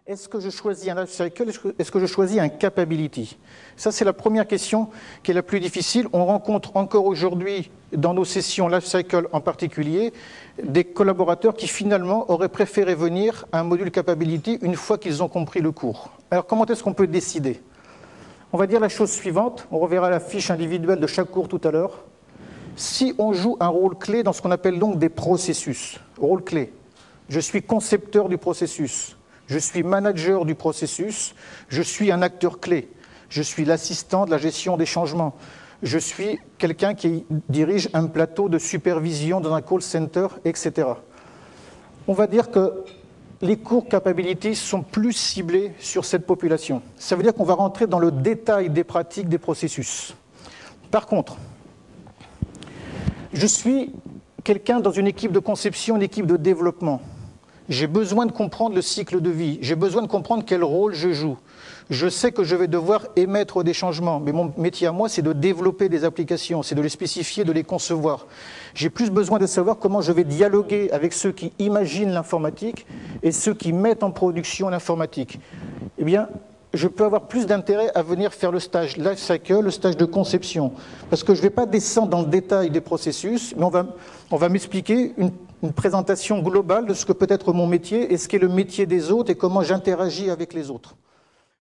Est-ce que je choisis un life cycle? Est-ce que je choisis un capability? Ça, c'est la première question qui est la plus difficile. On rencontre encore aujourd'hui, dans nos sessions life cycle en particulier, des collaborateurs qui finalement auraient préféré venir à un module capability une fois qu'ils ont compris le cours. Alors, comment est-ce qu'on peut décider? On va dire la chose suivante. On reverra la fiche individuelle de chaque cours tout à l'heure. Si on joue un rôle clé dans ce qu'on appelle donc des processus, rôle clé, je suis concepteur du processus. Je suis manager du processus, je suis un acteur clé, je suis l'assistant de la gestion des changements, je suis quelqu'un qui dirige un plateau de supervision dans un call center, etc. On va dire que les cours capability sont plus ciblés sur cette population. Ça veut dire qu'on va rentrer dans le détail des pratiques des processus. Par contre, je suis quelqu'un dans une équipe de conception, une équipe de développement. J'ai besoin de comprendre le cycle de vie, j'ai besoin de comprendre quel rôle je joue. Je sais que je vais devoir émettre des changements, mais mon métier à moi, c'est de développer des applications, c'est de les spécifier, de les concevoir. J'ai plus besoin de savoir comment je vais dialoguer avec ceux qui imaginent l'informatique et ceux qui mettent en production l'informatique. Eh bien, je peux avoir plus d'intérêt à venir faire le stage life cycle, le stage de conception, parce que je ne vais pas descendre dans le détail des processus, mais on va m'expliquer une présentation globale de ce que peut être mon métier et ce qu'est le métier des autres et comment j'interagis avec les autres.